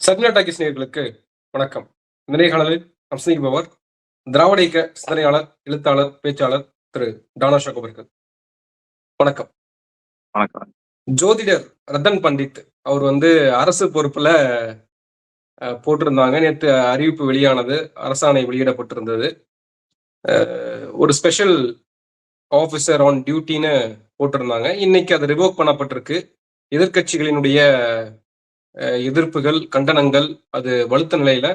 Sathya talkies நேயர்களுக்கு வணக்கம். இந்த நேர்காணலில் நாம் சிந்திப்பவர் திராவிட இயக்க சிந்தனையாளர், எழுத்தாளர், பேச்சாளர் திரு டானா ஷாகோப் அவர்கள். வணக்கம். வணக்கம். ஜோதிடர் ரத்தன் பண்டித் அவர் அரசு பொறுப்புல போட்டிருந்தாங்க. நேத்து அறிவிப்பு வெளியானது. அரசாணை வெளியிடப்பட்டிருந்தது. ஒரு ஸ்பெஷல் ஆஃபீசர் ஆன் டியூட்டின்னு போட்டிருந்தாங்க. இன்னைக்கு அது ரிவோக் பண்ணப்பட்டிருக்கு. எதிர்க்கட்சிகளினுடைய எதிர்ப்புகள், கண்டனங்கள் அது வலுத்த நிலையில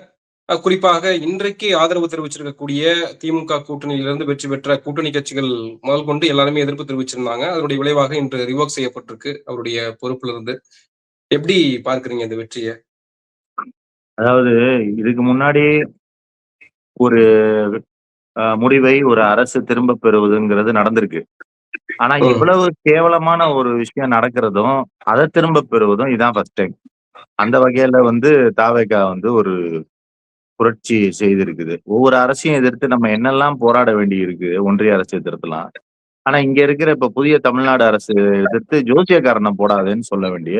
குறிப்பாக இன்றைக்கு ஆதரவு தெரிவிச்சிருக்கக்கூடிய திமுக கூட்டணியிலிருந்து வெற்றி பெற்ற கூட்டணி கட்சிகள் முதல் கொண்டு எல்லாருமே எதிர்ப்பு தெரிவிச்சிருந்தாங்க. அதனுடைய விளைவாக இன்று ரிவோக் செய்யப்பட்டிருக்கு அவருடைய பொறுப்புல இருந்து. எப்படி பார்க்கிறீங்க இந்த வெற்றிய? அதாவது இதுக்கு முன்னாடி ஒரு முடிவை ஒரு அரசு திரும்ப பெறுவதுங்கிறது நடந்திருக்கு. ஆனா இவ்வளவு கேவலமான ஒரு விஷயம் நடக்கிறதும், அதை திரும்ப பெறுவதும் இதான் ஃபர்ஸ்ட் டைம். அந்த வகையில தாவேகா ஒரு புரட்சி செய்திருக்குது. ஒவ்வொரு அரசையும் எதிர்த்து நம்ம என்னெல்லாம் போராட வேண்டி இருக்கு, ஒன்றிய அரசு எதிர்த்துலாம். ஆனா இங்க இருக்கிற இப்ப புதிய தமிழ்நாடு அரசு எதிர்த்து ஜோசியக்காரனை போடாதேன்னு சொல்ல வேண்டிய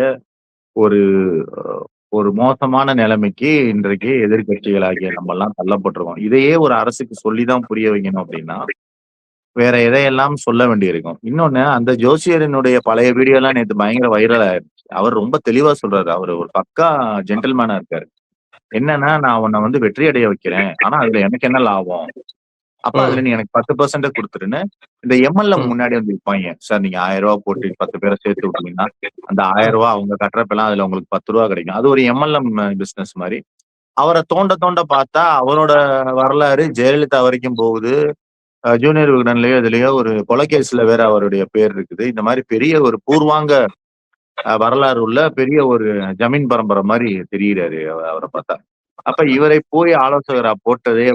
ஒரு ஒரு மோசமான நிலைமைக்கு இன்றைக்கு எதிர்க்கட்சிகளாகிய நம்ம எல்லாம் தள்ளப்பட்டிருக்கோம். இதையே ஒரு அரசுக்கு சொல்லிதான் புரிய வைக்கணும் அப்படின்னா வேற எதையெல்லாம் சொல்ல வேண்டியிருக்கும். இன்னொன்னு, அந்த ஜோசியரினுடைய பழைய வீடியோ எல்லாம் நேத்து பயங்கர வைரல் ஆயிருச்சு. அவர் ரொம்ப தெளிவா சொல்றாரு. அவரு ஒரு பக்கா ஜென்டில்மேனா இருக்காரு. என்னன்னா, நான் உன்னை வெற்றி அடைய வைக்கிறேன். ஆனா அதுல எனக்கு என்ன லாபம்? அப்ப அதுல நீ எனக்கு 10% குடுத்துருன்னு இந்த எம்எல்ஏ முன்னாடி விப்பாங்க. சார் நீங்க ரூ. 1000 போட்டு 10 பேரை சேர்த்து விட்டீங்கன்னா அந்த ரூ. 1000 அவங்க கட்டுறப்பெல்லாம் அதுல உங்களுக்கு ரூ. 10 கிடைக்கும். அது ஒரு எம்எல்ஏ பிசினஸ் மாதிரி. அவரை தோண்ட தோண்ட பார்த்தா அவரோட வரலாறு ஜெயலலிதா வரைக்கும் போகுது. ஜூனியர் விகடன்லயோ இதுலயோ ஒரு கொலைகேஸ்ல வேற அவருடைய பேர் இருக்குது. இந்த மாதிரி பெரிய ஒரு பூர்வாங்க வரலாறு உள்ள பெரிய ஒரு ஜமீன் பரம்பரை மாதிரி தெரிகிறாரு அவரை பார்த்தா. அப்ப இவரை போய் ஆலோசகரா போட்டதே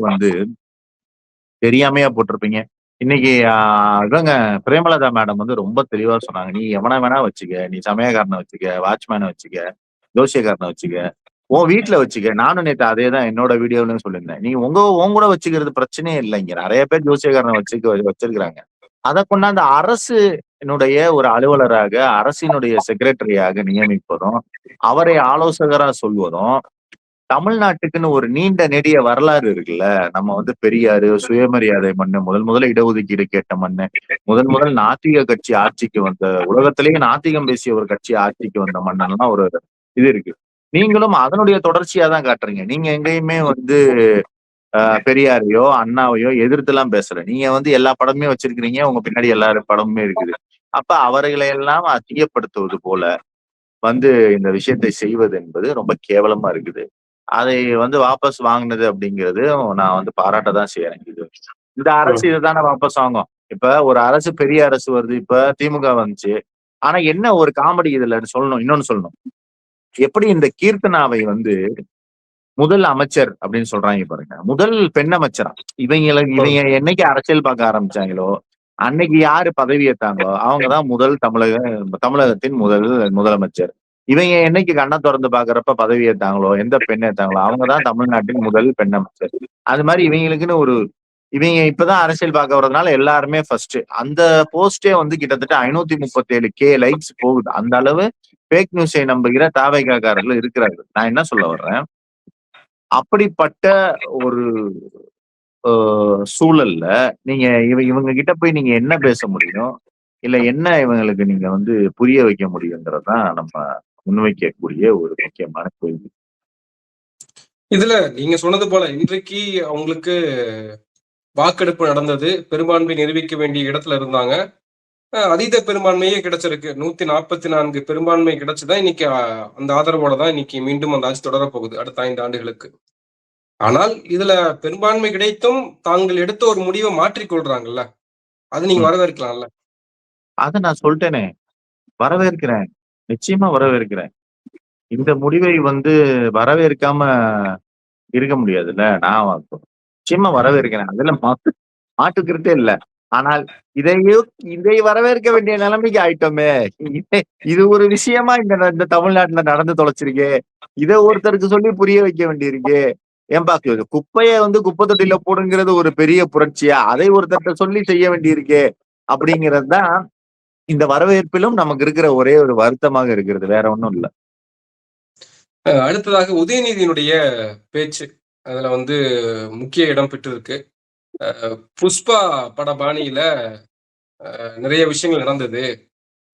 தெரியாமையா போட்டிருப்பீங்க. இன்னைக்கு இவங்க பிரேமலதா மேடம் ரொம்ப தெளிவா சொன்னாங்க. நீ எவனை வேணா வச்சுக்க, நீ சமயக்காரனை வச்சுக்க, வாட்ச்மேனை வச்சுக்க, ஜோசியக்காரனை வச்சுக்க, உன் வீட்டுல வச்சுக்க. நானும் நேற்று அதே தான் என்னோட வீடியோலயும் சொல்லியிருந்தேன். நீ உன் கூட வச்சுக்கிறது பிரச்சனையே இல்லைங்க. நிறைய பேர் ஜோசியக்காரனை வச்சிருக்கிறாங்க. அதை கொண்டாந்து அரசினுடைய ஒரு அலுவலராக, அரசினுடைய செக்ரட்டரியாக நியமிப்பதும், அவரை ஆலோசகரா சொல்வதும், தமிழ்நாட்டுக்குன்னு ஒரு நீண்ட நெடிய வரலாறு இருக்குல்ல. நம்ம பெரியாரு, சுயமரியாதை மண்ணு, முதல்ல இடஒதுக்கீடு கேட்ட மண்ணு, முதல் நாத்திக கட்சி ஆட்சிக்கு வந்த, உலகத்திலேயே நாத்திகம் பேசிய ஒரு கட்சி ஆட்சிக்கு வந்த மண்ணெல்லாம் ஒரு இது இருக்கு. நீங்களும் அதனுடைய தொடர்ச்சியா தான் காட்டுறீங்க. நீங்க எங்கேயுமே பெரியாரையோ அண்ணாவையோ எதிர்த்து எல்லாம் பேசல. நீங்க எல்லா படமுமே வச்சிருக்கிறீங்க. உங்க பின்னாடி எல்லாரும் படமுமே இருக்குது. அப்ப அவர்களை எல்லாம் அசிங்கப்படுத்துவது போல இந்த விஷயத்தை செய்வது என்பது ரொம்ப கேவலமா இருக்குது. அதை வாபஸ் வாங்கினது அப்படிங்கிறது நான் பாராட்ட தான் செய்யறேன். இந்த அரசு இதுதானே வாபஸ் வாங்கும். இப்ப ஒரு அரசு பெரிய அரசு வருது. இப்ப திமுக வந்துச்சு. ஆனா என்ன ஒரு காமெடி இதுல சொல்லணும், இன்னொன்னு சொல்லணும். எப்படி இந்த கீர்த்தனாவை முதல் அமைச்சர் அப்படின்னு சொல்றாங்க பாருங்க. முதல் பெண் அமைச்சரா. இவங்க என்னைக்கு அரசியல் பார்க்க ஆரம்பிச்சாங்களோ அன்னைக்கு யாரு பதவி ஏத்தாங்களோ அவங்கதான் முதல் தமிழகத்தின் முதலமைச்சர். இவங்க என்னைக்கு கண்ணை திறந்து பாக்குறப்ப பதவி ஏத்தாங்களோ, எந்த பெண் ஏத்தாங்களோ அவங்கதான் தமிழ்நாட்டின் முதல் பெண் அமைச்சர். அது மாதிரி இவங்களுக்குன்னு இவங்க இப்பதான் அரசியல் பார்க்க வர்றதுனால எல்லாருமே ஃபர்ஸ்ட் அந்த போஸ்டே கிட்டத்தட்ட 537K லைக்ஸ் போகுது. அந்த அளவு பேக் நியூஸை நம்புகிற தாவைக்காரர்கள் இருக்கிறார்கள். நான் என்ன சொல்ல வர்றேன், அப்படிப்பட்ட ஒரு சூழல்ல நீங்க இவங்க கிட்ட போய் நீங்க என்ன பேச முடியும், இல்ல என்ன இவங்களுக்கு நீங்க புரிய வைக்க முடியுங்கிறதான் நம்ம முன்வைக்கக்கூடிய ஒரு முக்கியமான கேள்வி. இதுல நீங்க சொன்னது போல இன்றைக்கு அவங்களுக்கு வாக்கெடுப்பு நடந்தது. பெரும்பான்மை நிரூபிக்க வேண்டிய இடத்துல இருந்தாங்க. அதீத பெரும்பான்மையே கிடைச்சிருக்கு. 144 பெரும்பான்மை கிடைச்சுதான் இன்னைக்கு அந்த ஆதரவோட தான் இன்னைக்கு மீண்டும் அந்த ஆட்சி தொடரப்போகுது அடுத்த 5 ஆண்டுகளுக்கு. ஆனால் இதுல பெரும்பான்மை கிடைத்தும் தாங்கள் எடுத்த ஒரு முடிவை மாற்றிக்கொள்றாங்கல்ல, அது நீங்க வரவேற்கலாம்ல. அதை நான் சொல்லிட்டேனே, வரவேற்கிறேன், நிச்சயமா வரவேற்கிறேன். இந்த முடிவை வரவேற்காம இருக்க முடியாதுல்ல. நான் நிச்சயமா வரவேற்கிறேன். அதுல மாற்றுக்கிறதே இல்லை. ஆனால் இதை வரவேற்க வேண்டிய நிலைமைக்கு ஆயிட்டோமே. இது ஒரு விஷயமா இந்த தமிழ்நாட்டுல நடந்து தொலைச்சிருக்கே. இதை ஒருத்தருக்கு சொல்லி புரிய வைக்க வேண்டியிருக்கு. ஏன்பா குப்பைய குப்பை தொட்டியில போடுங்கிறது ஒரு பெரிய புரட்சியா? அதை ஒருத்தர்கிட்ட சொல்லி செய்ய வேண்டியிருக்கு அப்படிங்கிறது தான் இந்த வரவேற்பிலும் நமக்கு இருக்கிற ஒரே ஒரு வருத்தமாக இருக்கிறது. வேற ஒண்ணும் இல்லை. அடுத்ததாக உதயநிதியினுடைய பேச்சு அதுல வந்து முக்கிய இடம் பெற்றிருக்கு. புஷ்பா பட பாணியில நிறைய விஷயங்கள் நடந்தது.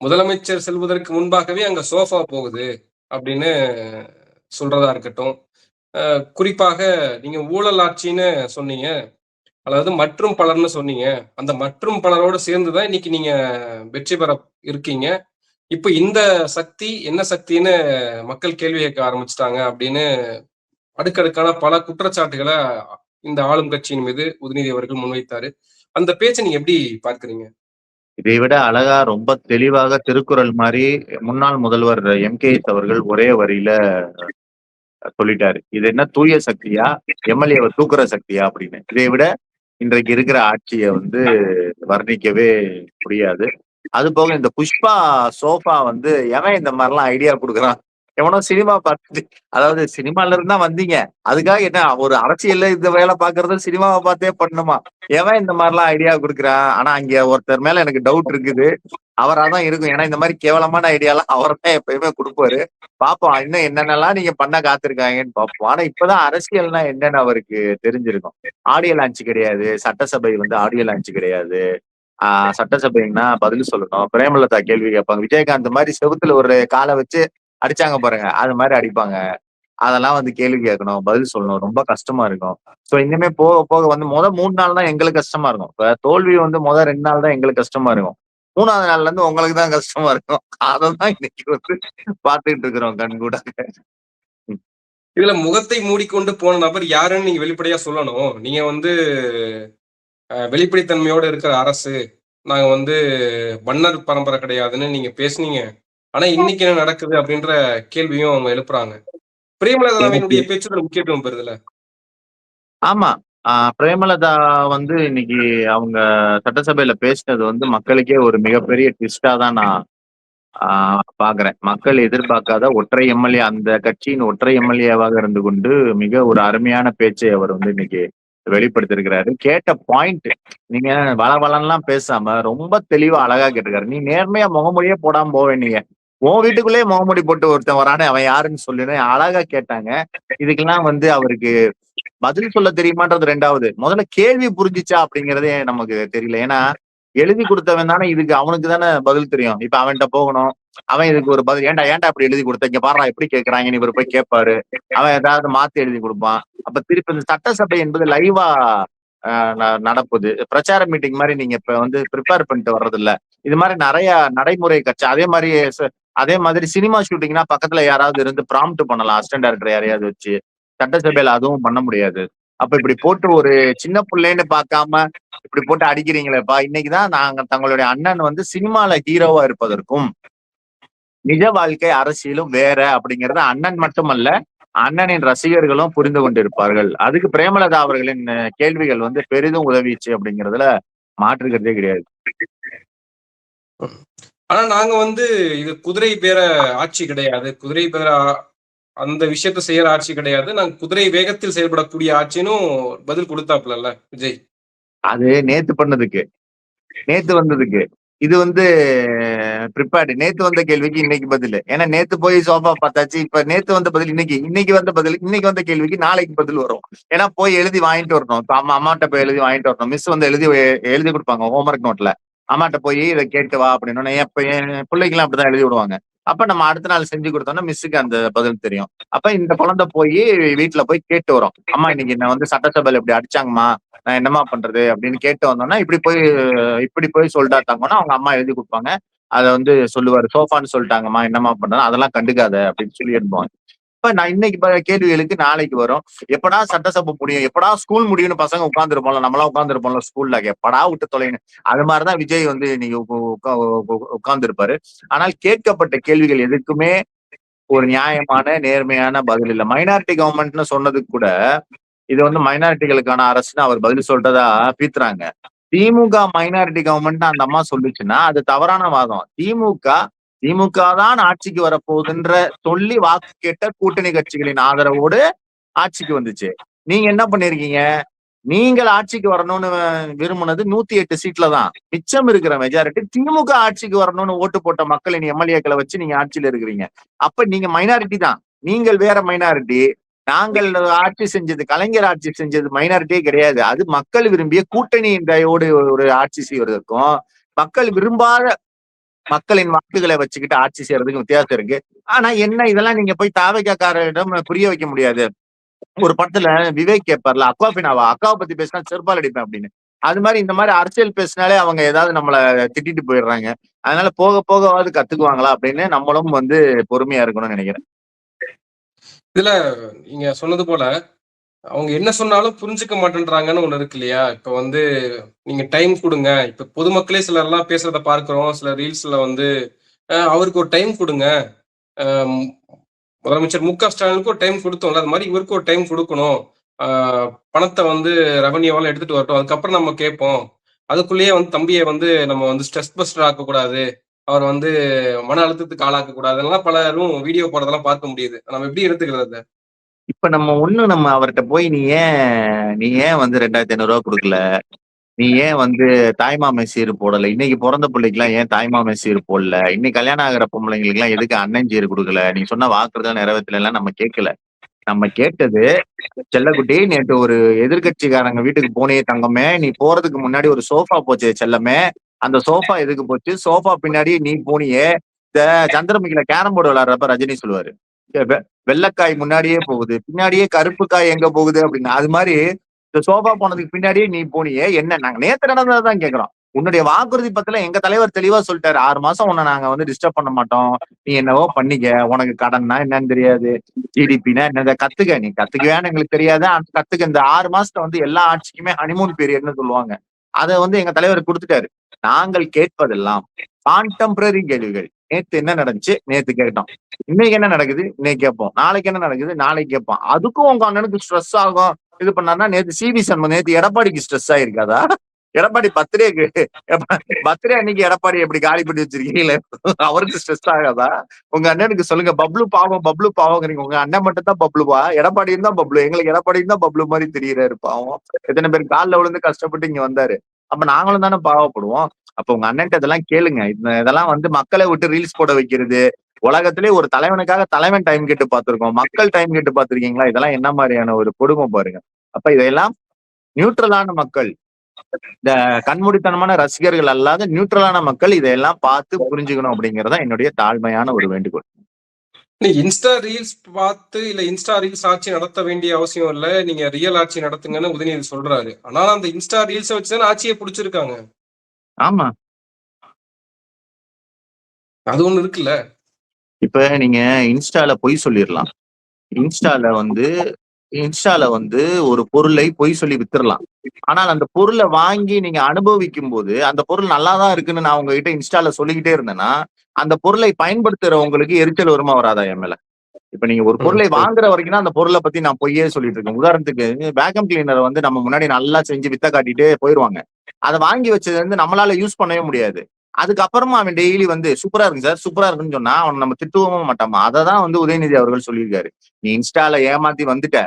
முதலமைச்சர் செல்வதற்கு முன்பாகவே அங்க சோஃபா போகுது அப்படின்னு சொல்றதா இருக்கட்டும். குறிப்பாக நீங்க ஊழல் ஆட்சின்னு சொன்னீங்க. அதாவது மற்றும் பலர்ன்னு சொன்னீங்க. அந்த மற்றும் பலரோட சேர்ந்து தான் இன்னைக்கு நீங்க வெற்றி பெற இருக்கீங்க. இப்ப இந்த சக்தி என்ன சக்தின்னு மக்கள் கேள்வி கேட்க ஆரம்பிச்சுட்டாங்க அப்படின்னு அடுக்கடுக்கான பல குற்றச்சாட்டுகள இந்த ஆளும் கட்சியின் மீது உதயநிதி அவர்கள் முன்வைத்தாரு. அந்த பேச்ச நீங்க எப்படி பார்க்கிறீங்க? இதை விட அழகா ரொம்ப தெளிவாக திருக்குறள் மாதிரி முன்னாள் முதல்வர் எம்கேஎஸ் அவர்கள் ஒரே வரியில சொல்லிட்டாரு. இது என்ன தூய சக்தியா, எம்எல்ஏவை தூக்குற சக்தியா அப்படின்னு. இதை விட இன்றைக்கு இருக்கிற ஆட்சியை வந்து வர்ணிக்கவே முடியாது. அது போக இந்த புஷ்பா சோஃபா வந்து எவன் இந்த மாதிரிலாம் ஐடியா கொடுக்குறான்? எவனோ சினிமா பார்த்துட்டு, அதாவது சினிமால இருந்து தான் வந்தீங்க, அதுக்காக என்ன ஒரு அரசியல்ல இந்த வேலை பாக்குறது சினிமாவை பார்த்தே பண்ணணுமா? எவன் இந்த மாதிரிலாம் ஐடியா கொடுக்குறான்? ஆனா அங்க ஒருத்தர் மேல எனக்கு டவுட் இருக்குது. அவராதான் இருக்கும். ஏன்னா இந்த மாதிரி கேவலமான ஐடியாலாம் அவர் தான் எப்பயுமே கொடுப்பாரு. பாப்போம் இன்னும் என்னென்னலாம் நீங்க பண்ண காத்திருக்காங்கன்னு பார்ப்போம். ஆனா இப்பதான் அரசியல்னா என்னன்னு அவருக்கு தெரிஞ்சிருக்கும். ஆடியோ லான்ச் கிடையாது. சட்டசபை வந்து ஆடியோ லான்ச் கிடையாது. சட்டசபைன்னா பதில் சொல்லணும். பிரேமலதா கேள்வி கேட்பாங்க. விஜயகாந்த் மாதிரி செவுத்துல ஒரு காலை வச்சு அடிச்சாங்க பாருங்க. அது மாதிரி அடிப்பாங்க. அதெல்லாம் வந்து கேள்வி கேட்கணும், பதில் சொல்லணும். ரொம்ப கஷ்டமா இருக்கும். சோ இனிமே போக போக வந்து 3 நாள் தான் எங்களுக்கு கஷ்டமா இருக்கும். இப்ப தோல்வி வந்து 2 நாள் தான் எங்களுக்கு கஷ்டமா இருக்கும். 3வது நாள்ல இருந்து உங்களுக்கு தான் கஷ்டமா இருக்கும். அததான் இன்னைக்கு வந்து பார்த்துட்டு இருக்கிறோம் கண்கூட. இதுல முகத்தை மூடிக்கொண்டு போன நபர் யாருன்னு நீங்க வெளிப்படையா சொல்லணும். நீங்க வந்து வெளிப்படைத்தன்மையோட இருக்கிற அரசு. நாங்க வந்து மன்னர் பரம்பரை கிடையாதுன்னு நீங்க பேசுனீங்க. ஆனா இன்னைக்கு என்ன நடக்குது அப்படின்ற கேள்வியும் அவங்க எழுப்புறாங்க. எனக்கு பிரேமலதாவினுடைய பேச்சு இதுல முக்கியத்துவம் பெறுதுல்ல. ஆமா. பிரேமலதா வந்து இன்னைக்கு அவங்க சட்டசபையில பேசினது வந்து மக்களுக்கே ஒரு மிகப்பெரிய ட்விஸ்டா தான் நான் பாக்குறேன். மக்கள் எதிர்பார்க்காத ஒற்றை எம்எல்ஏ, அந்த கட்சியின் ஒற்றை எம்எல்ஏவாக இருந்து கொண்டு மிக ஒரு அருமையான பேச்சை அவர் வந்து இன்னைக்கு வெளிப்படுத்திருக்கிறாரு. கேட்ட பாயிண்ட், நீங்க வளவளன்னுலாம் பேசாம ரொம்ப தெளிவா அழகா கேட்டிருக்காரு. நீ நேர்மையா முகமூடியே போடாம போவேன் நீங்க. உன் வீட்டுக்குள்ளேயே முகமூடி போட்டு ஒருத்தன் வரானே அவன் யாருன்னு சொல்லுன்னு அழகா கேட்டாங்க. இதுக்கெல்லாம் வந்து அவருக்கு பதில் சொல்ல தெரியுமான்றது 2வது. முதல்ல கேள்வி புரிஞ்சுச்சா அப்படிங்கிறதே நமக்கு தெரியல. ஏன்னா எழுதி கொடுத்தவன் தானே இதுக்கு அவனுக்கு தானே பதில் தெரியும். இப்ப அவன்கிட்ட போகணும். அவன் இதுக்கு ஒரு பதில், ஏன்டா ஏன்டா இப்படி எழுதி கொடுத்த, இங்க பாருடா எப்படி கேட்கறாங்கன்னு இவர் போய் கேட்பாரு. அவன் ஏதாவது மாத்தி எழுதி கொடுப்பான். அப்ப திருப்பி இந்த சட்டசபை என்பது லைவா நடப்புது. பிரச்சார மீட்டிங் மாதிரி நீங்க இப்ப வந்து ப்ரிப்பேர் பண்ணிட்டு வர்றது இல்ல. இது மாதிரி நிறைய நடைமுறை கட்சி. அதே மாதிரி சினிமா ஷூட்டிங்னா பக்கத்துல யாராவது இருந்து ப்ராம்ப்ட் பண்ணலாம். அசிஸ்டன்ட் டைரக்டர் யாரையாவது வச்சு. சட்டசபையில அதுவும் பண்ண முடியாது. அப்ப இப்படி போட்டு ஒரு சின்ன பிள்ளைன்னு பார்க்காம இப்படி போட்டு அடிக்கிறீங்களேப்பா. இன்னைக்குதான் நாங்க தங்களுடைய அண்ணன் வந்து சினிமால ஹீரோவா இருப்பதற்கும் நிஜ வாழ்க்கை அரசியலும் வேற அப்படிங்கறத அண்ணன் மட்டுமல்ல, அண்ணனின் ரசிகர்களும் புரிந்து கொண்டிருப்பார்கள். அதுக்கு பிரேமலதா அவர்களின் கேள்விகள் வந்து பெரிதும் உதவிச்சு அப்படிங்கிறதுல மாற்றுக்கிறதே கிடையாது. ஆனா நாங்க வந்து இது குதிரை பேர ஆட்சி கிடையாது. குதிரை பேர அந்த விஷயத்த செய்யற ஆட்சி கிடையாது. நாங்க குதிரை வேகத்தில் செயல்படக்கூடிய ஆட்சின்னும் பதில் கொடுத்தாப்லல்ல விஜய். அது நேத்து பண்ணதுக்கு, நேத்து வந்ததுக்கு. இது வந்து ப்ரிப்பேர்டு. நேத்து வந்த கேள்விக்கு இன்னைக்கு பதில். ஏன்னா நேத்து போய் சோஃபா பார்த்தாச்சு. இப்ப நேத்து வந்த பதில் இன்னைக்கு வந்த பதில், இன்னைக்கு வந்த கேள்விக்கு நாளைக்கு பதில் வரும். ஏன்னா போய் எழுதி வாங்கிட்டு வரணும். இப்ப அம்மாட்ட போய் எழுதி வாங்கிட்டு வரணும். மிஸ் வந்து எழுதி கொடுப்பாங்க ஹோம்ஒர்க் நோட்ல. அம்மாட்ட போய் இதை கேட்டு வா அப்படின்னு. என் பிள்ளைக்கெல்லாம் அப்படிதான் எழுதி விடுவாங்க. அப்ப நம்ம அடுத்த நாள் செஞ்சு கொடுத்தோம்னா மிஸ்ஸுக்கு அந்த பதில் தெரியும். அப்ப இந்த குழந்தை போய் வீட்டுல போய் கேட்டு வரும். அம்மா இன்னைக்கு என்ன வந்து சட்டசபையில இப்படி அடிச்சாங்கம்மா, நான் என்னமா பண்றது அப்படின்னு கேட்டு வந்தோம்னா இப்படி போய் சொல்லிட்டா தாங்கன்னா அவங்க அம்மா எழுதி கொடுப்பாங்க. அதை வந்து சொல்லுவாரு, சோஃபான்னு சொல்லிட்டாங்கம்மா என்னமா பண்றது, அதெல்லாம் கண்டுக்காத அப்படின்னு சொல்லி இருப்பாங்க. இப்ப நான் இன்னைக்கு கேள்விகளுக்கு நாளைக்கு வரும். எப்படா சட்டசபை முடியும், எப்படா ஸ்கூல் முடியும்னு பசங்க உட்கார்ந்துருப்போம்ல, நம்மளாம் உட்கார்ந்துருப்போம்ல ஸ்கூல்ல, எப்படா விட்டு தொலைன்னு. அது மாதிரிதான் விஜய் வந்து இன்னைக்கு உட்கார்ந்து இருப்பாரு. ஆனால் கேட்கப்பட்ட கேள்விகள் எதுக்குமே ஒரு நியாயமான நேர்மையான பதில் இல்ல. மைனாரிட்டி கவர்மெண்ட்னு சொன்னதுக்கு கூட இது வந்து மைனாரிட்டிகளுக்கான அரசுன்னு அவர் பதில் சொல்றதா பீத்துறாங்க. திமுக மைனாரிட்டி கவர்மெண்ட் அந்த அம்மா சொல்லுச்சுன்னா அது தவறான வாதம். திமுக தான் ஆட்சிக்கு வரப்போகுதுன்ற சொல்லி வாக்கு கேட்ட கூட்டணி கட்சிகளின் ஆதரவோடு ஆட்சிக்கு வந்துச்சு. நீங்க என்ன பண்ணிருக்கீங்க? நீங்கள் ஆட்சிக்கு வரணும்னு விரும்பினது 108 சீட்ல தான். மிச்சம் இருக்கிற மெஜாரிட்டி திமுக ஆட்சிக்கு வரணும்னு ஓட்டு போட்ட மக்களின் எம்எல்ஏக்களை வச்சு நீங்க ஆட்சியில இருக்கிறீங்க. அப்ப நீங்க மைனாரிட்டி தான். நீங்கள் வேற மைனாரிட்டி. நாங்கள் ஆட்சி செஞ்சது, கலைஞர் ஆட்சி செஞ்சது மைனாரிட்டியே கிடையாது. அது மக்கள் விரும்பிய கூட்டணியோடு ஒரு ஆட்சி செய்வதற்கும், மக்கள் விரும்பாத மக்களின் வாக்குகளை வச்சுக்கிட்டு ஆட்சி செய்யறதுக்கு வித்தியாசம் இருக்கு. ஆனா என்ன, இதெல்லாம் நீங்க போய் தாவேக்காரரிடம் புரிய வைக்க முடியாது. ஒரு படத்துல விவேக் கேட்பார்ல, அக்வாஃபினாவா, அக்காவை பத்தி பேசினா செருப்பால் அடிப்பேன் அப்படின்னு. அது மாதிரி இந்த மாதிரி அரசியல் பேசினாலே அவங்க ஏதாவது நம்மள திட்டிட்டு போயிடுறாங்க. அதனால போக போகவாது கத்துக்குவாங்களா அப்படின்னு நம்மளும் பொறுமையா இருக்கணும்னு நினைக்கிறேன். இதுல நீங்க சொன்னது போல அவங்க என்ன சொன்னாலும் புரிஞ்சுக்க மாட்டேன்றாங்கன்னு ஒண்ணு இருக்கு இல்லையா? இப்ப நீங்க டைம் குடுங்க. இப்ப பொதுமக்களே சிலர்லாம் பேசுறத பார்க்கிறோம். சில ரீல்ஸ்ல அவருக்கு ஒரு டைம் குடுங்க. அ முதலமைச்சர் மு.க. ஸ்டாலினுக்கு ஒரு டைம் குடுத்தோம்ல. அது மாரி இவருக்கு ஒரு டைம் குடுக்கணும். ஆ பணத்த ரெவென்யூவெல்லாம் எடுத்துட்டு வரட்டும். அதுக்கப்புறம் நம்ம கேட்போம். அதுக்குள்ளேயே தம்பிய நம்ம ஸ்ட்ரெஸ் பஸ்டர் ஆக்கக்கூடாது. அவர மன அழுத்தத்துக்கு ஆளாக்கக்கூடாதுன்னுலாம் பலரும் வீடியோ போடுறதெல்லாம் பார்க்க முடியுது. நம்ம எப்படி எடுத்துக்கிறது அத? இப்ப நம்ம அவர்ட்ட போய் நீ ஏன் 2,500 ரூபாய் குடுக்கல? நீ ஏன் தாய்மாமன் சீர் போடல? இன்னைக்கு பிறந்த பிள்ளைக்குலாம் ஏன் தாய்மாமன் சீர் போடல? இன்னைக்கு கல்யாணம் ஆகிற பொம்பளைங்களுக்கு எல்லாம் எதுக்கு அண்ணன் சீர் கொடுக்கல? நீ சொன்ன வாக்குறுதல் நிறைவேற்றலாம் நம்ம கேட்கல. நம்ம கேட்டது, செல்லக்குட்டி நேற்று ஒரு எதிர்கட்சிக்காரங்க வீட்டுக்கு போனே தங்கமே, நீ போறதுக்கு முன்னாடி ஒரு சோஃபா போச்சே செல்லமே, அந்த சோஃபா எதுக்கு போச்சு? சோஃபா பின்னாடி நீ போனியே. இந்த சந்திரமுகில கேரம் போர்டு விளையாடுறப்ப ரஜினி சொல்லுவாரு, வெள்ளைக்காய் முன்னாடியே போகுது, பின்னாடியே கருப்பு காய் எங்க போகுது அப்படின்னு. அது மாதிரி இந்த சோஃபா போனதுக்கு பின்னாடியே நீ போனியே என்ன? நாங்க நேத்து நடந்ததான் கேக்குறோம். உன்னுடைய வாக்குறுதி பத்தில எங்க தலைவர் தெளிவா சொல்லிட்டாரு. 6 மாசம் உன்னை நாங்க டிஸ்டர்ப் பண்ண மாட்டோம். நீ என்னவோ பண்ணிக்க. உனக்கு கடன்னா என்னன்னு தெரியாது, ஜிடிபினா என்னத கத்துக்க. நீ கத்துக்கவேன்னு எங்களுக்கு தெரியாது. கத்துக்க. இந்த 6 மாசத்தை எல்லா ஆட்சிக்குமே ஹனிமூன் பீரியட்னு சொல்லுவாங்க. அதை எங்க தலைவர் கொடுத்துட்டாரு. நாங்கள் கேட்பதெல்லாம் கான்டெம்பரரி கேள்விகள். நேத்து என்ன நடந்துச்சு? நேத்து கேட்டோம். இன்னைக்கு என்ன நடக்குது? இன்னைக்கு கேட்போம். நாளைக்கு என்ன நடக்குது? நாளைக்கு கேட்போம். அதுக்கும் உங்க அண்ணனுக்கு ஸ்ட்ரெஸ் ஆகும். இது பண்ணாருன்னா நேத்து சிவி சண்முகம், நேத்து எடப்பாடிக்கு ஸ்ட்ரெஸ் ஆயிருக்காதா? எடப்பாடி பர்த்டே அன்னைக்கு எடப்பாடி எப்படி காலி பண்ணி வச்சிருக்கீங்களே, அவருக்கு ஸ்ட்ரெஸ் ஆகாதா? உங்க அண்ணனுக்கு சொல்லுங்க. பப்ளு பாவம், பப்ளு பாவம். உங்க அண்ணன் மட்டும் தான் பப்ளுவா? எடப்பாடியும் தான் பப்ளு. எங்களுக்கு எடப்பாடியும் தான் பப்ளு மாதிரி தெரியுறாரு பாவம். எத்தனை பேர் காலில் விழுந்து கஷ்டப்பட்டு இங்க வந்தாரு. அப்ப நாங்களும் தானே பாவப்படுவோம். அப்ப உங்க அண்ணன்ட்ட இதெல்லாம் கேளுங்க. இதெல்லாம் மக்களை விட்டு ரீல்ஸ் போட வைக்கிறது. உலகத்திலே ஒரு தலைவனுக்காக தலைவன் டைம் கேட்டு பார்த்திருக்கோம். மக்கள் டைம் கேட்டு பார்த்திருக்கீங்களா? இதெல்லாம் என்ன மாதிரியான ஒரு கொடுமை பாருங்க. அப்ப இதெல்லாம் நியூட்ரலான மக்கள், இந்த கண்மூடித்தனமான ரசிகர்கள் அல்லாத நியூட்ரலான மக்கள் இதையெல்லாம் பார்த்து புரிஞ்சுக்கணும் அப்படிங்கறதா என்னுடைய தாழ்மையான ஒரு வேண்டுகோள். இன்ஸ்டா ரீல்ஸ் பார்த்து இல்ல இன்ஸ்டா ரீல்ஸ் ஆட்சி நடத்த வேண்டிய அவசியம் இல்ல. நீங்க ரியல் ஆட்சி நடத்துங்கன்னு உதயநிதி சொல்றாரு. ஆனா அந்த இன்ஸ்டா ரீல்ஸை வச்சுதான் ஆட்சியை பிடிச்சிருக்காங்க. ஆமா, அது ஒண்ணு இருக்குல்ல. இப்ப நீங்க இன்ஸ்டால பொய் சொல்லிடலாம். இன்ஸ்டால ஒரு பொருளை பொய் சொல்லி வித்துடலாம். ஆனால் அந்த பொருளை வாங்கி நீங்க அனுபவிக்கும் போது அந்த பொருள் நல்லாதான் இருக்குன்னு நான் உங்ககிட்ட இன்ஸ்டால சொல்லிக்கிட்டே இருந்தேன்னா, அந்த பொருளை பயன்படுத்துறவங்களுக்கு எரிச்சல் வருமா வராதா என் மேல? இப்ப நீங்க ஒரு பொருளை வாங்குற வரைக்கும் தான் அந்த பொருளை பத்தி நான் பொய்யே சொல்லிட்டு இருக்கேன். உதாரணத்துக்கு வேக்கம் கிளீனர் நம்ம முன்னாடி நல்லா செஞ்சு வித்த காட்டிட்டு போயிருவாங்க. அதை வாங்கி வச்சது நம்மளால யூஸ் பண்ணவே முடியாது. அதுக்கப்புறமா அவன் டெய்லி சூப்பரா இருக்கு சார், சூப்பரா இருக்குன்னு சொன்னா அவன் நம்ம திட்டுவும் மாட்டாமா. அததான் உதயநிதி அவர்கள் சொல்லியிருக்காரு. நீ இன்ஸ்டால ஏமாத்தி வந்துட்ட.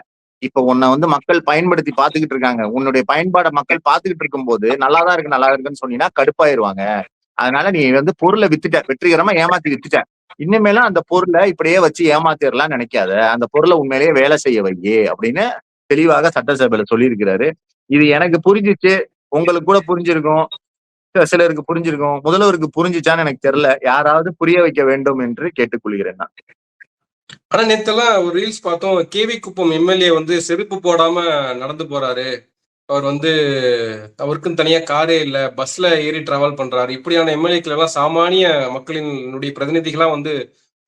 இப்ப உன்னை மக்கள் பயன்படுத்தி பாத்துக்கிட்டு இருக்காங்க. உன்னுடைய பயன்பாடை மக்கள் பாத்துக்கிட்டு இருக்கும் போது நல்லாதான் இருக்கு, நல்லா இருக்குன்னு சொன்னீங்கன்னா கடுப்பாயிருவாங்க. அதனால நீ பொருளை வித்துட்ட, வெற்றிகரமா ஏமாத்தி வித்துட்ட. இனிமேலும் அந்த பொருளை இப்படியே வச்சு ஏமாத்திரலாம் நினைக்காத. அந்த பொருளை உண்மையிலேயே வேலை செய்ய வை அப்படின்னு தெளிவாக சட்டசபையில சொல்லியிருக்கிறாரு. இது எனக்கு புரிஞ்சிச்சு, உங்களுக்கு கூட புரிஞ்சிருக்கும், சிலருக்கு புரிஞ்சிருக்கும். முதல்வருக்கு புரிஞ்சிச்சான்னு எனக்கு தெரியல. யாராவது புரிய வைக்க வேண்டும் என்று கேட்டுக்கொள்கிறேன் நான். ஆனா நேத்தெல்லாம் ஒரு ரீல்ஸ் பார்த்தோம். கேவி குப்பம் எம்எல்ஏ செருப்பு போடாம நடந்து போறாரு. அவர் அவருக்குன்னு தனியா காரே இல்ல, பஸ்ல ஏறி டிராவல் பண்றாரு. இப்படியான எம்எல்ஏக்கள் எல்லாம் சாமானிய மக்களினுடைய பிரதிநிதிகளா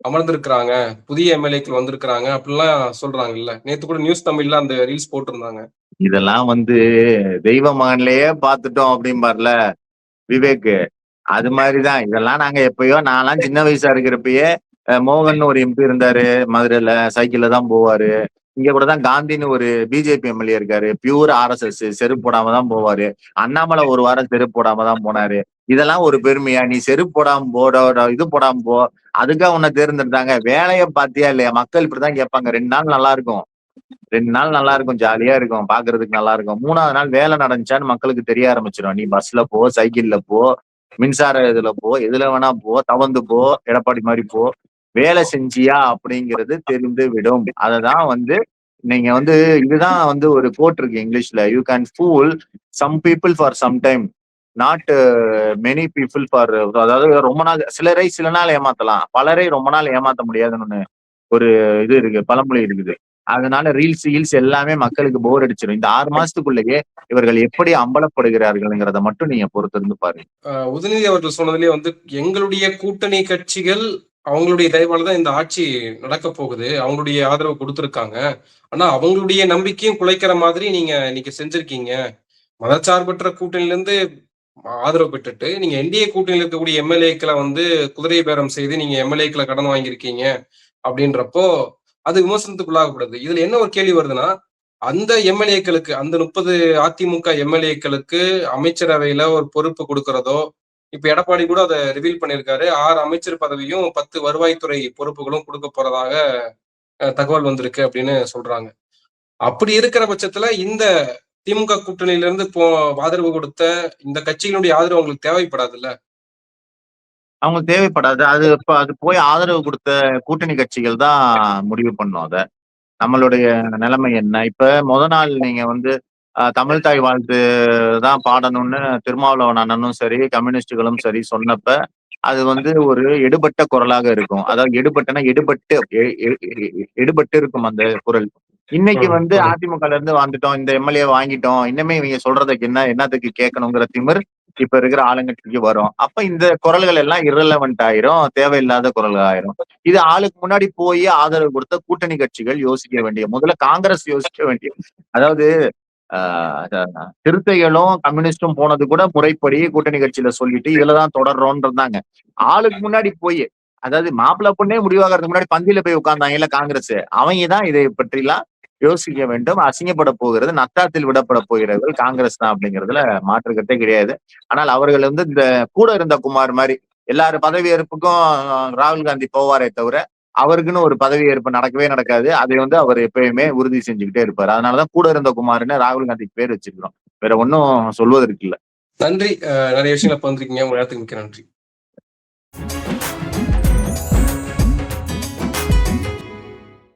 அமர்ந்திருக்கிறாங்க. புதிய எம்எல்ஏக்கள் வந்திருக்கிறாங்க அப்படிலாம் சொல்றாங்கல்ல. நேத்து கூட நியூஸ் தமிழ்ல அந்த ரீல்ஸ் போட்டிருந்தாங்க. இதெல்லாம் தெய்வ மகன்லயே பார்த்துட்டோம் அப்படிம்பார்ல விவேக். அது மாதிரிதான் இதெல்லாம். நாங்க எப்பயோ நான்லாம் சின்ன வயசா இருக்கிறப்பயே மோகன் ஒரு எம்பி இருந்தாரு மதுரையில, சைக்கிள்ல தான் போவாரு. இங்க கூட தான் காந்தின்னு ஒரு பிஜேபி எம்எல்ஏ இருக்காரு, பியூர் ஆர்எஸ்எஸ், செருப்பு போடாம தான் போவாரு. அண்ணாமலை ஒரு வாரம் செருப்பு போடாம தான் போனாரு. இதெல்லாம் ஒரு பெருமையா? நீ செருப்பு போடாம இது போடாம போ, அதுக்காக உன்னை தேர்ந்தெடுத்தாங்க. வேலையை பாத்தியா இல்லையா? மக்கள் இப்படிதான் கேட்பாங்க. 2 நாள் நல்லா இருக்கும், 2 நாள் நல்லா இருக்கும், ஜாலியா இருக்கும், பாக்குறதுக்கு நல்லா இருக்கும். 3ஆவது நாள் வேலை நடந்துச்சான்னு மக்களுக்கு தெரிய ஆரம்பிச்சிடும். நீ பஸ்ல போ, சைக்கிள்ல போ, மின்சார இதுல போ, எதுல வேணா போ, தவந்து போ, எடப்பாடி மாதிரி போ. வேலை செஞ்சியா அப்படிங்கிறது தெரிந்து விடும். அததான் வந்து நீங்க வந்து இதுதான் வந்து ஒரு கோட் இருக்கு இங்கிலீஷ்ல. You can fool some people for some time, not many people for. அதாவது ரொம்ப நாள் சிலரை சில நாள் ஏமாத்தலாம், பலரை ரொம்ப நாள் ஏமாத்த முடியாதுன்னு ஒரு இது இருக்கு, பழமொழி இருக்குது. அதனால ரீல்ஸ் ஹீல்ஸ் எல்லாமே மக்களுக்கு போர் அடிச்சிடும். இந்த 6 மாசத்துக்குள்ளேயே இவர்கள் எப்படி அம்பலப்படுகிறார்கள்ங்கிறத மட்டும் நீங்க பொறுத்திருந்து பாருங்க. உதயநிதி அவர்கள் சொன்னதுலயே வந்து எங்களுடைய கூட்டணி கட்சிகள் அவங்களுடைய தயவால தான் இந்த ஆட்சி நடக்க போகுது, அவங்களுடைய ஆதரவு கொடுத்திருக்காங்க, ஆனா அவங்களுடைய நம்பிக்கையும் குலைக்கிற மாதிரி நீங்க இன்னைக்கு செஞ்சிருக்கீங்க. மதச்சார்பற்ற கூட்டணியில இருந்து ஆதரவு பெற்றுட்டு நீங்க என்டிஏ கூட்டணியில் இருக்கக்கூடிய எம்எல்ஏக்களை வந்து குதிரை பேரம் செய்து நீங்க எம்எல்ஏக்களை கடன் வாங்கியிருக்கீங்க அப்படின்றப்போ அது விமர்சனத்துக்குள்ளாகப்படுது. இதுல என்ன ஒரு கேள்வி வருதுன்னா, அந்த எம்எல்ஏக்களுக்கு அந்த 30 அதிமுக எம்எல்ஏக்களுக்கு அமைச்சரவையில ஒரு பொறுப்பு கொடுக்கறதோ, இப்ப எடப்பாடி கூட அதை ரிவீல் பண்ணியிருக்காரு, 6 அமைச்சர் பதவியும் 10 வருவாய்த்துறை பொறுப்புகளும் கொடுக்க போறதாக தகவல் வந்திருக்கு அப்படின்னு சொல்றாங்க. அப்படி இருக்கிற பட்சத்துல இந்த திமுக கூட்டணியில இருந்து ஆதரவு கொடுத்த இந்த கட்சிகளுடைய ஆதரவு அவங்களுக்கு தேவைப்படாதுல்ல? அவங்களுக்கு தேவைப்படாது. அது இப்ப அது போய் ஆதரவு கொடுத்த கூட்டணி கட்சிகள் தான் முடிவு பண்ணும் அத. நம்மளுடைய நிலைமை என்ன? இப்ப நாள் நீங்க வந்து தமிழ் தாய் வாழ்த்து தான் பாடணும்னு திருமாவளவன் அண்ணனும் சரி, கம்யூனிஸ்டுகளும் சரி சொன்னப்ப, அது வந்து ஒரு எடுபட்ட குரலாக இருக்கும். அதாவது எடுபட்டு இருக்கும் அந்த குரல். இன்னைக்கு வந்து அதிமுகல இருந்து வந்துட்டோம், இந்த எம்எல்ஏ வாங்கிட்டோம், இன்னுமே இவங்க சொல்றதுக்கு என்னத்துக்கு கேட்கணுங்கிற திமிர் இப்ப இருக்கிற ஆளுங்கட்சிக்கு வரும். அப்ப இந்த குரல்கள் எல்லாம் இரலவெண்ட் ஆயிரும், தேவையில்லாத குரல்கள் ஆயிரும். இது ஆளுக்கு முன்னாடி போய் ஆதரவு கொடுத்த கூட்டணி கட்சிகள் யோசிக்க வேண்டிய, முதல்ல காங்கிரஸ் யோசிக்க வேண்டிய, அதாவது சிறுத்தைகளும் கம்யூனிஸ்டும் போனது கூட முறைப்படி கூட்டணி கட்சியில சொல்லிட்டு இதுலதான் தொடர்றோம்னு இருந்தாங்க. ஆளுக்கு முன்னாடி போய், அதாவது மாப்பிள்ளை பொண்ணே முடிவாகிறதுக்கு முன்னாடி பந்தியில போய் உட்கார்ந்தாங்கல்ல காங்கிரஸ், அவங்க தான் இதை பற்றிலாம் யோசிக்க வேண்டும். அசிங்கப்பட போகிறது, நத்தாத்தில் விடப்பட போகிறவர்கள் காங்கிரஸ் தான் அப்படிங்கிறதுல மாற்றுக்கட்டே கிடையாது. ஆனால் அவர்கள் வந்து இந்த கூட இருந்த குமார் மாதிரி எல்லாரு பதவியேற்புக்கும் ராகுல் காந்தி போவாரே தவிர அவருக்குன்னு ஒரு பதவியேற்பு நடக்கவே நடக்காது. அதை வந்து அவர் எப்பயுமே உறுதி செஞ்சுக்கிட்டே இருப்பாரு. அதனாலதான் கூட இருந்த குமார்னு ராகுல் காந்திக்கு பேர் வச்சிருக்கிறோம். வேற ஒன்னும் சொல்வதற்கு இல்ல. நன்றி. நிறைய விஷயங்களை பகிர்ந்துருக்கீங்க. உங்க நேரத்துக்கு மிக்க நன்றி.